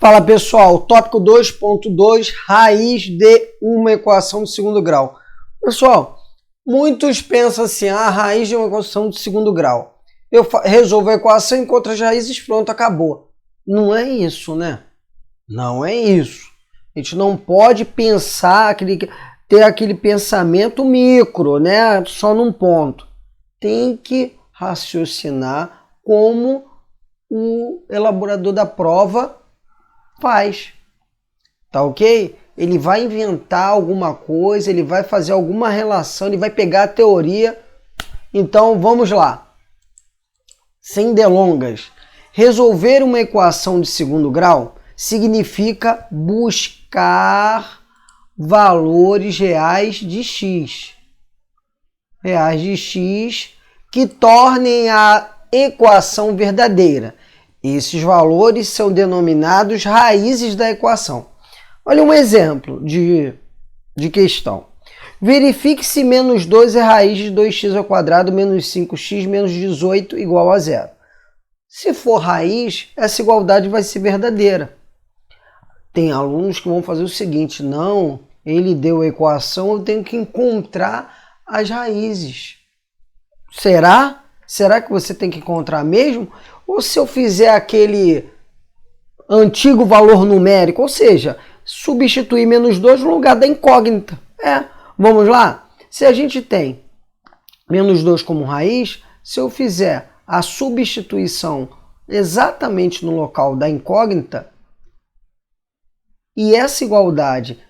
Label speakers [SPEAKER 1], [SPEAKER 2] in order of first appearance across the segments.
[SPEAKER 1] Fala pessoal, tópico 2.2, raiz de uma equação de segundo grau. Pessoal, muitos pensam assim, a raiz de uma equação de segundo grau. Eu resolvo a equação, encontro as raízes, pronto, acabou. Não é isso, né? Não é isso. A gente não pode pensar, ter aquele pensamento micro, né? Só num ponto. Tem que raciocinar como o elaborador da prova faz, tá ok? Ele vai inventar alguma coisa, ele vai fazer alguma relação, ele vai pegar a teoria. Então vamos lá, sem delongas. Resolver uma equação de segundo grau significa buscar valores reais de x, que tornem a equação verdadeira. Esses valores são denominados raízes da equação. Olha um exemplo de questão. Verifique se menos 2 é raiz de 2x ao quadrado menos 5x menos 18 igual a zero. Se for raiz, essa igualdade vai ser verdadeira. Tem alunos que vão fazer o seguinte, não, ele deu a equação, eu tenho que encontrar as raízes. Será? Será que você tem que encontrar mesmo? Ou se eu fizer aquele antigo valor numérico, ou seja, substituir menos 2 no lugar da incógnita. Vamos lá? Se a gente tem menos 2 como raiz, se eu fizer a substituição exatamente no local da incógnita e essa igualdade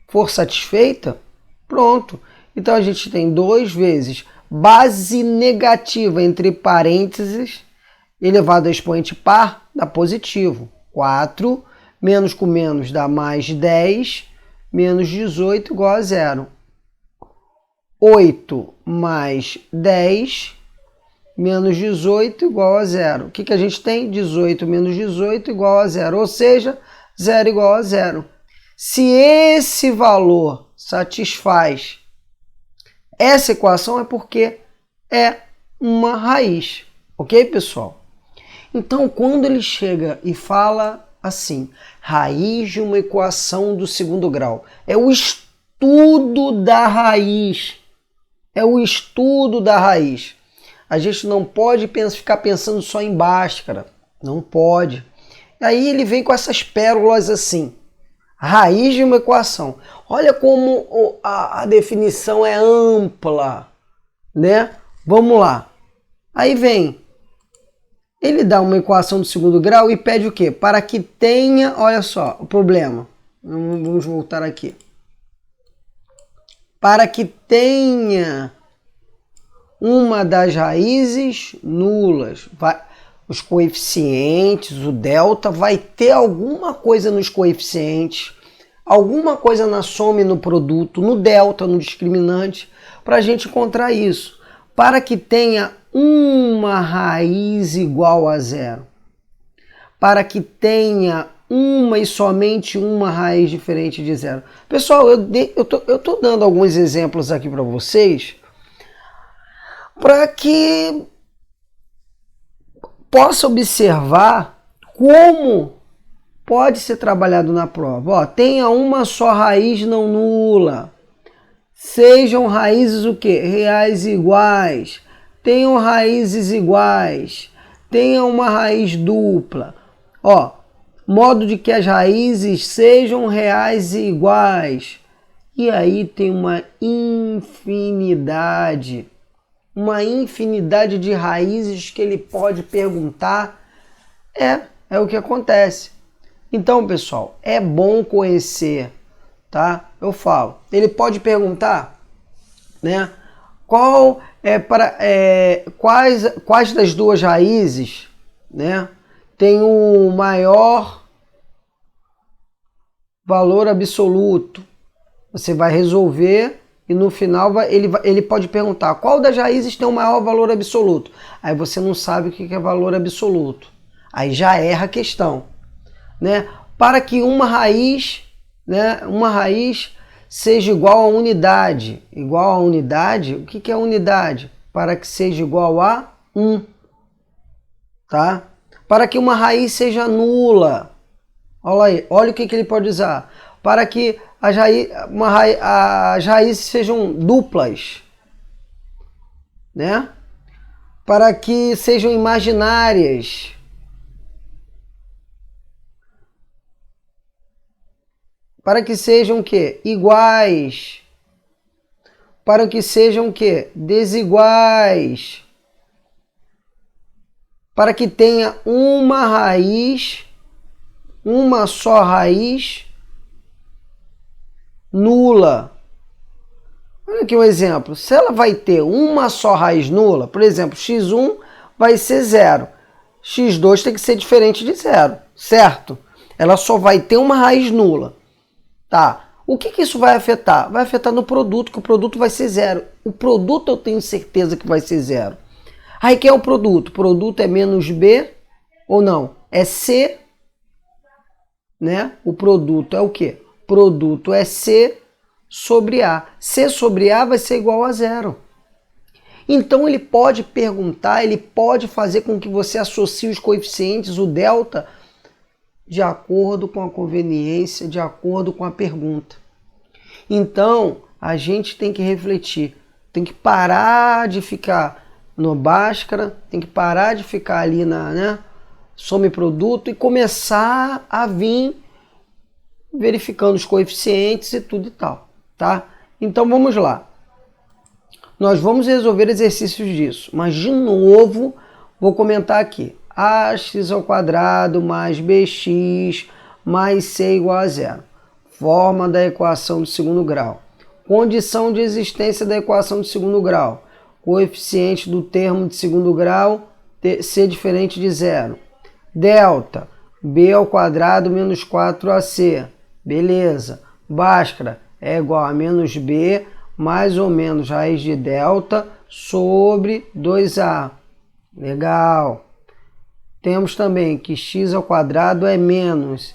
[SPEAKER 1] for satisfeita, pronto. Então a gente tem 2 vezes base negativa entre parênteses elevado a expoente par dá positivo. 4 menos com menos dá mais 10 menos 18 igual a zero. 8 mais 10 menos 18 igual a zero. O que a gente tem? 18 menos 18 igual a zero, ou seja, 0 igual a zero. Se esse valor satisfaz essa equação é porque é uma raiz. Ok, pessoal? Então, quando ele chega e fala assim, raiz de uma equação do segundo grau, é o estudo da raiz. É o estudo da raiz. A gente não pode ficar pensando só em Bhaskara. Não pode. Aí ele vem com essas pérolas assim. Raiz de uma equação. Olha como a definição é ampla, né? Vamos lá. Aí vem, ele dá uma equação do segundo grau e pede o quê? Para que tenha, olha só, o problema. Vamos voltar aqui. Para que tenha uma das raízes nulas. Os coeficientes, o delta, vai ter alguma coisa nos coeficientes, alguma coisa na soma e no produto, no delta, no discriminante, para a gente encontrar isso. Para que tenha uma raiz igual a zero. Para que tenha uma e somente uma raiz diferente de zero. Pessoal, eu tô dando alguns exemplos aqui para vocês, para que possa observar como pode ser trabalhado na prova. Ó, tenha uma só raiz não nula. Sejam raízes o quê? Reais iguais. Tenham raízes iguais. Tenha uma raiz dupla. Ó, modo de que as raízes sejam reais e iguais. E aí tem uma infinidade de raízes que ele pode perguntar. É o que acontece. Então, pessoal, é bom conhecer, tá? Eu falo, ele pode perguntar, né? Quais das duas raízes, né, tem o maior valor absoluto? Você vai resolver e no final ele pode perguntar qual das raízes tem o maior valor absoluto. Aí você não sabe o que é valor absoluto. Aí já erra a questão, né? Para que uma raiz seja igual a unidade. Igual a unidade, o que é unidade? Para que seja igual a 1. Tá? Para que uma raiz seja nula. Olha aí, olha o que ele pode usar. Para que as raízes sejam duplas, né? Para que sejam imaginárias. Para que sejam o quê? Iguais. Para que sejam o quê? Desiguais. Para que tenha uma raiz, uma só raiz nula. Olha aqui um exemplo. Se ela vai ter uma só raiz nula, por exemplo, x1 vai ser 0. x2 tem que ser diferente de 0, certo? Ela só vai ter uma raiz nula. Tá. O que isso vai afetar? Vai afetar no produto, que o produto vai ser 0. O produto eu tenho certeza que vai ser 0. Aí, que é o produto? O produto é menos B ou não? É C, né? O produto é o quê? Produto é C sobre A. C sobre A vai ser igual a 0. Então, ele pode perguntar, ele pode fazer com que você associe os coeficientes, o delta, de acordo com a conveniência, de acordo com a pergunta. Então, a gente tem que refletir, tem que parar de ficar no Bhaskara, tem que parar de ficar ali na, né, soma e produto e começar a vir verificando os coeficientes e tudo e tal, tá? Então vamos lá. Nós vamos resolver exercícios disso, mas de novo vou comentar aqui. Ax² mais bx mais c igual a 0. Forma da equação de segundo grau. Condição de existência da equação de segundo grau. Coeficiente do termo de segundo grau ser diferente de 0. Delta, b² menos 4ac. Beleza. Bhaskara é igual a menos b mais ou menos raiz de delta sobre 2a. Legal. Temos também que x² é menos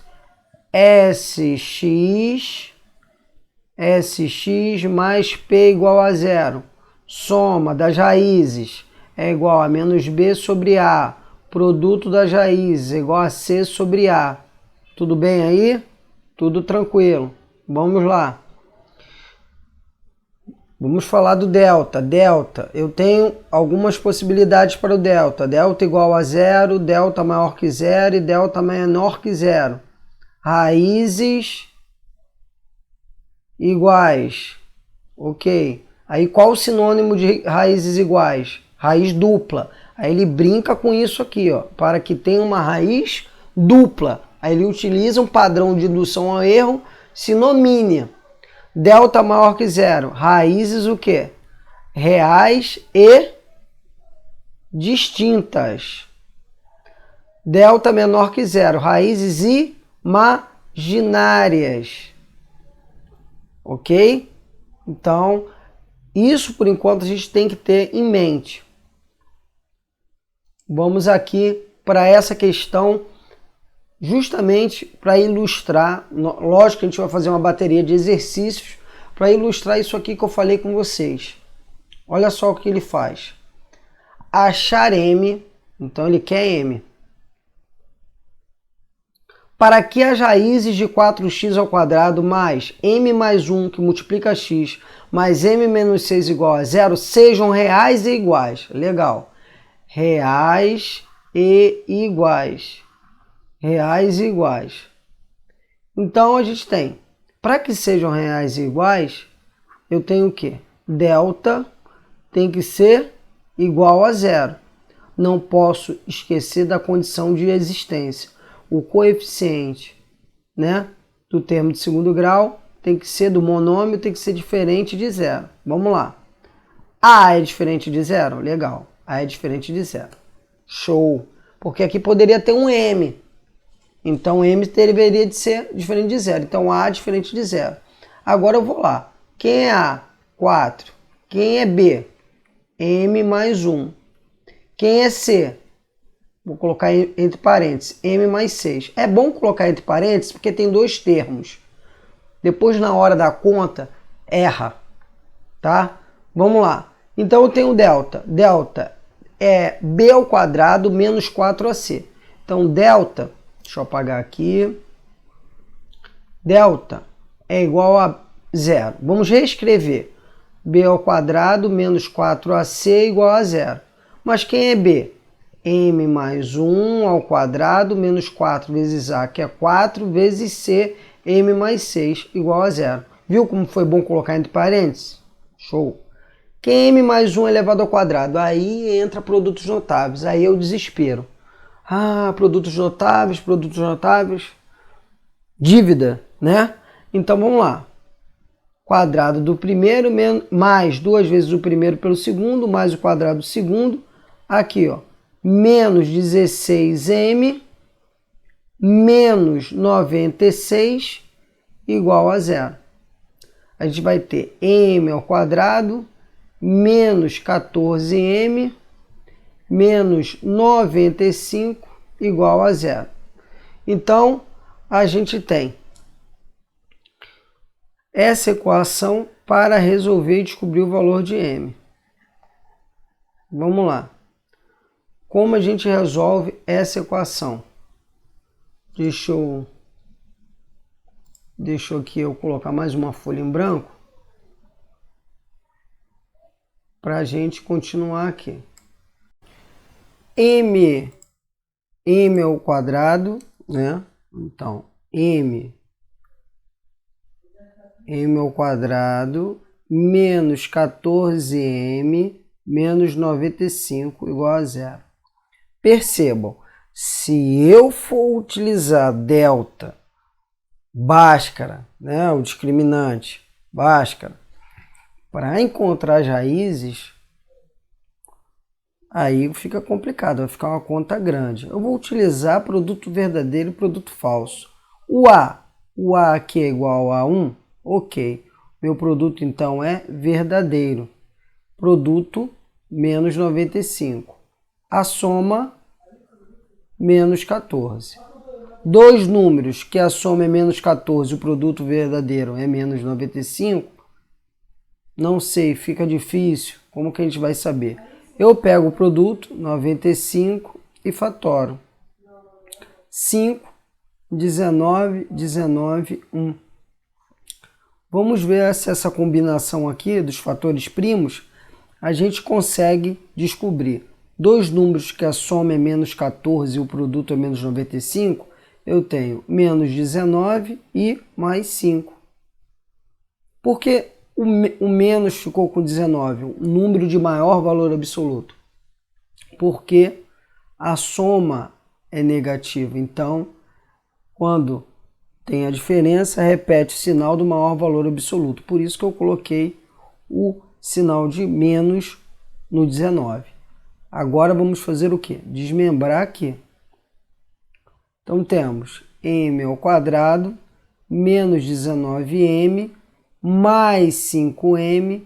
[SPEAKER 1] sx mais p igual a 0. Soma das raízes é igual a menos b sobre a. Produto das raízes é igual a c sobre a. Tudo bem aí? Tudo tranquilo. Vamos lá. Vamos falar do delta. Delta, eu tenho algumas possibilidades para o delta. Delta igual a 0, delta maior que 0 e delta menor que 0. Raízes iguais. Ok. Aí qual o sinônimo de raízes iguais? Raiz dupla. Aí ele brinca com isso aqui, ó, para que tenha uma raiz dupla. Aí ele utiliza um padrão de indução ao erro sinomínea. Delta maior que 0. Raízes o quê? Reais e distintas. Delta menor que 0. Raízes imaginárias. Ok? Então, isso por enquanto a gente tem que ter em mente. Vamos aqui para essa questão, justamente para ilustrar. Lógico que a gente vai fazer uma bateria de exercícios para ilustrar isso aqui que eu falei com vocês. Olha só o que ele faz. Achar m, então ele quer m. Para que as raízes de 4x² mais m mais 1, que multiplica x, mais m menos 6 igual a 0, sejam reais e iguais. Legal. Reais e iguais. Reais e iguais. Então a gente tem, para que sejam reais e iguais, eu tenho o quê? Delta tem que ser igual a 0. Não posso esquecer da condição de existência. O coeficiente, né, do termo de segundo grau tem que ser do monômio, tem que ser diferente de 0. Vamos lá. A é diferente de 0? Legal. A é diferente de 0. Show. Porque aqui poderia ter um m. Então m deveria de ser diferente de 0. Então a é diferente de 0. Agora eu vou lá. Quem é A? 4. Quem é B? M mais 1. Quem é C? Vou colocar entre parênteses, m mais 6. É bom colocar entre parênteses porque tem dois termos. Depois, na hora da conta, erra. Tá? Vamos lá. Então, eu tenho delta. Delta é b² menos 4ac. Então, delta, deixa eu apagar aqui. Delta é igual a 0. Vamos reescrever. B ao quadrado menos 4AC é igual a 0. Mas quem é B? M mais 1 ao quadrado menos 4 vezes A, que é 4 vezes C, M mais 6 igual a 0. Viu como foi bom colocar entre parênteses? Show! Quem é M mais 1 elevado ao quadrado? Aí entra produtos notáveis, aí é o desespero. Ah, produtos notáveis, dívida, né? Então vamos lá. Quadrado do primeiro mais 2 vezes o primeiro pelo segundo, mais o quadrado do segundo. Aqui, ó, menos 16m menos 96 igual a 0. A gente vai ter m ao quadrado menos 14m menos 95 igual a 0. Então, a gente tem essa equação para resolver e descobrir o valor de m. Vamos lá. Como a gente resolve essa equação? Deixa aqui eu colocar mais uma folha em branco para a gente continuar aqui. M ao quadrado, né? Então, M ao quadrado menos 14m menos 95 igual a 0. Percebam, se eu for utilizar delta, Bhaskara, né, o discriminante, Bhaskara, para encontrar as raízes, aí fica complicado, vai ficar uma conta grande. Eu vou utilizar produto verdadeiro e produto falso. O A aqui é igual a 1, ok. Meu produto então é verdadeiro. Produto menos 95. A soma menos 14. Dois números que a soma é menos 14 e o produto verdadeiro é menos 95, não sei, fica difícil. Como que a gente vai saber? Eu pego o produto, 95, e fatoro. 5, 19, 19, 1. Vamos ver se essa combinação aqui dos fatores primos a gente consegue descobrir. Dois números que a soma é menos 14 e o produto é menos 95, eu tenho menos 19 e mais 5. Por que o menos ficou com 19, um número de maior valor absoluto? Porque a soma é negativa. Então, quando tem a diferença, repete o sinal do maior valor absoluto. Por isso que eu coloquei o sinal de menos no 19. Agora vamos fazer o quê? Desmembrar aqui. Então temos m ao quadrado menos 19m mais 5m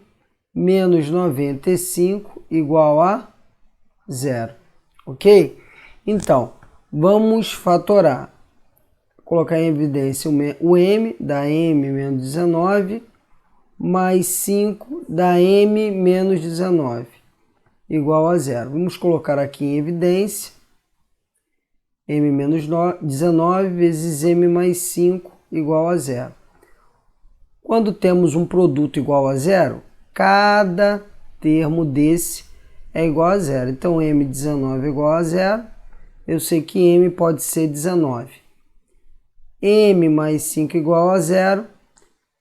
[SPEAKER 1] menos 95 igual a 0. Ok? Então, vamos fatorar. Colocar em evidência o m, dá m menos 19, mais 5 dá m menos 19, igual a 0. Vamos colocar aqui em evidência m menos 19 vezes m mais 5 igual a 0. Quando temos um produto igual a 0, cada termo desse é igual a 0. Então, m19 é igual a 0. Eu sei que m pode ser 19. M mais 5 igual a 0.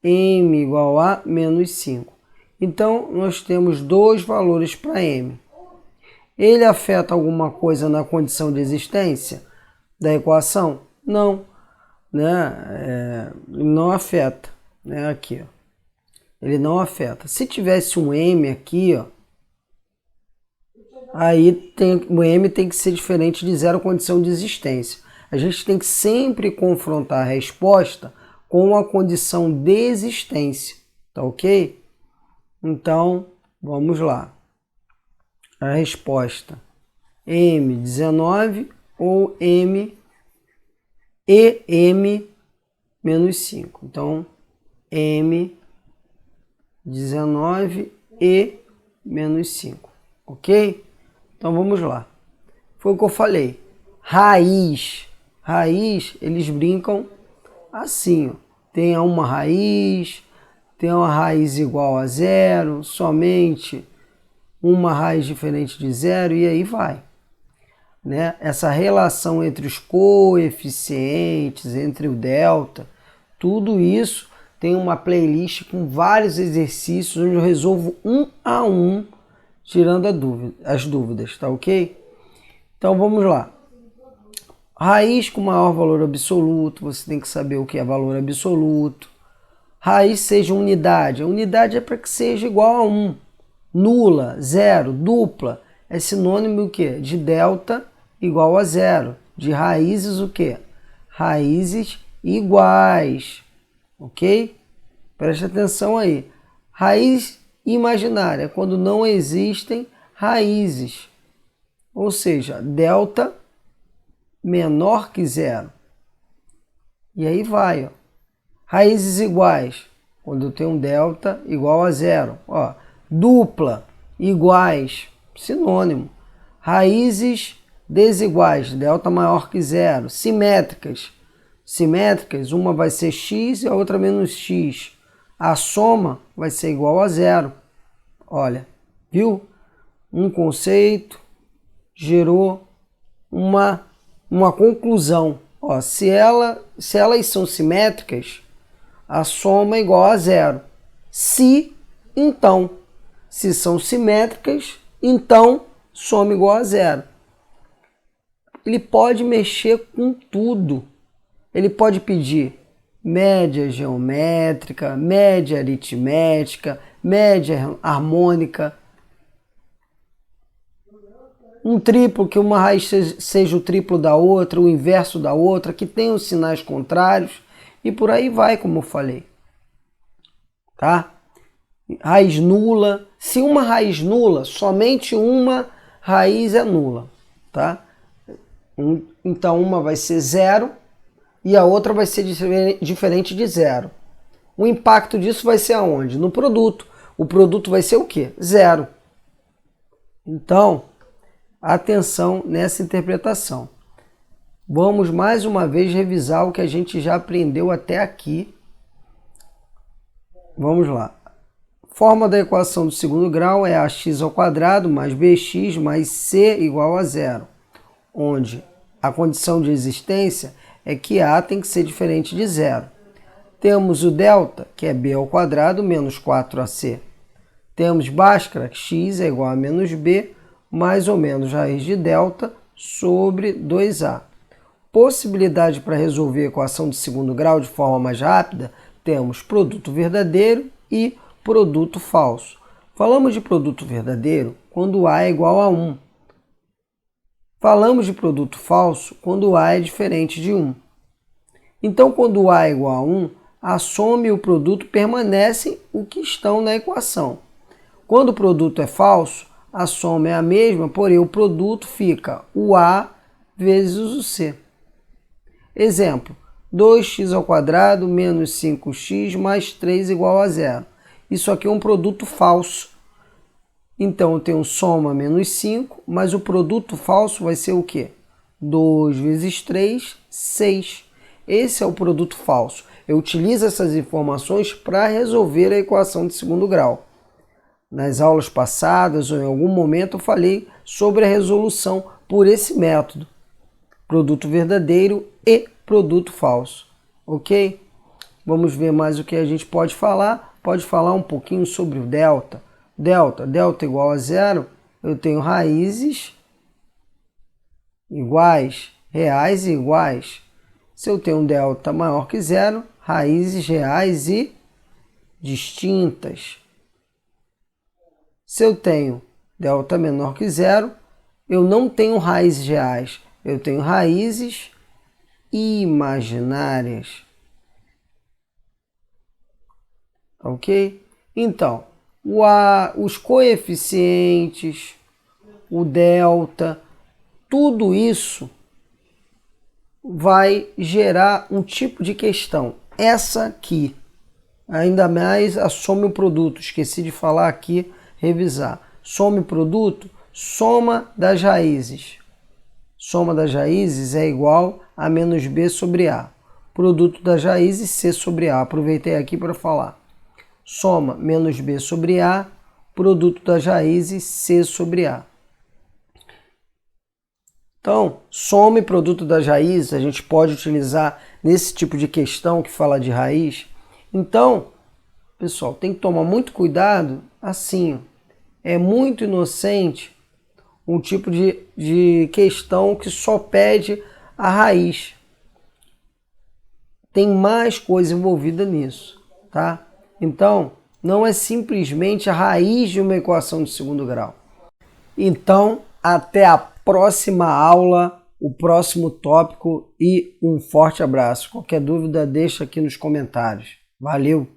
[SPEAKER 1] M igual a menos 5. Então, nós temos dois valores para m. Ele afeta alguma coisa na condição de existência da equação? Não, né? Não afeta, né? Aqui, ó. Ele não afeta. Se tivesse um m aqui, ó, aí o m tem que ser diferente de zero condição de existência. A gente tem que sempre confrontar a resposta com a condição de existência, tá ok? Então, vamos lá. A resposta M19 ou M e M menos 5. Então, M19 e menos 5, ok? Então, vamos lá. Foi o que eu falei. Raiz, eles brincam assim, ó. tenha uma raiz, tenha uma raiz igual a zero, somente uma raiz diferente de zero, e aí vai. Né? Essa relação entre os coeficientes, entre o delta, tudo isso tem uma playlist com vários exercícios onde eu resolvo um a um, tirando as dúvidas, tá ok? Então vamos lá. Raiz com maior valor absoluto, você tem que saber o que é valor absoluto. Raiz seja unidade, a unidade é para que seja igual a 1. Nula, zero, dupla, é sinônimo o quê? De delta igual a zero. De raízes o quê? Raízes iguais, ok? Preste atenção aí. Raiz imaginária, quando não existem raízes. Ou seja, delta menor que zero. E aí vai, ó. Raízes iguais, quando eu tenho um delta igual a zero. Ó, dupla, iguais, sinônimo. Raízes desiguais, delta maior que zero. Simétricas, uma vai ser x e a outra menos x. A soma vai ser igual a zero. Olha, viu? Um conceito gerou uma conclusão. Ó, se elas são simétricas, a soma é igual a zero. Se são simétricas, então soma igual a zero. Ele pode mexer com tudo. Ele pode pedir média geométrica, média aritmética, média harmônica. Um triplo, que uma raiz seja o triplo da outra, o inverso da outra, que tenha os sinais contrários, e por aí vai, como eu falei. Tá? Raiz nula. Se uma raiz nula, somente uma raiz é nula. Tá? Então uma vai ser zero e a outra vai ser diferente de zero. O impacto disso vai ser aonde? No produto. O produto vai ser o quê? Zero. Então, atenção nessa interpretação. Vamos mais uma vez revisar o que a gente já aprendeu até aqui. Vamos lá. Forma da equação do segundo grau é ax ao quadrado mais bx mais c igual a zero, onde a condição de existência é que a tem que ser diferente de zero. Temos o delta, que é b ao quadrado menos 4ac. Temos Bhaskara, que x é igual a menos b, mais ou menos raiz de delta sobre 2a. Possibilidade para resolver a equação de segundo grau de forma mais rápida, temos produto verdadeiro e produto falso. Falamos de produto verdadeiro quando a é igual a 1. Falamos de produto falso quando a é diferente de 1. Então, quando a é igual a 1, a soma e o produto permanecem o que estão na equação. Quando o produto é falso, a soma é a mesma, porém o produto fica o a vezes o c. Exemplo, 2x ao quadrado menos 5x mais 3 igual a zero. Isso aqui é um produto falso. Então eu tenho soma menos 5, mas o produto falso vai ser o quê? 2 vezes 3, 6. Esse é o produto falso. Eu utilizo essas informações para resolver a equação de segundo grau. Nas aulas passadas ou em algum momento eu falei sobre a resolução por esse método. Produto verdadeiro e produto falso. Ok? Vamos ver mais o que a gente pode falar. Pode falar um pouquinho sobre o delta. Delta igual a zero, eu tenho raízes iguais, reais e iguais. Se eu tenho um delta maior que zero, raízes reais e distintas. Se eu tenho delta menor que zero, eu não tenho raízes reais, eu tenho raízes imaginárias. Ok? Então, os coeficientes, o delta, tudo isso vai gerar um tipo de questão. Essa aqui, ainda mais a soma e o produto, esqueci de falar aqui, revisar. Soma e produto, soma das raízes. Soma das raízes é igual a menos b sobre a. produto das raízes C sobre A. Aproveitei aqui para falar. Soma menos B sobre A, produto das raízes C sobre A. Então, soma e produto das raízes a gente pode utilizar nesse tipo de questão que fala de raiz. Então, pessoal, tem que tomar muito cuidado. Assim, é muito inocente um tipo de questão que só pede a raiz. Tem mais coisa envolvida nisso, tá? Então, não é simplesmente a raiz de uma equação de segundo grau. Então, até a próxima aula, o próximo tópico e um forte abraço. Qualquer dúvida, deixa aqui nos comentários. Valeu!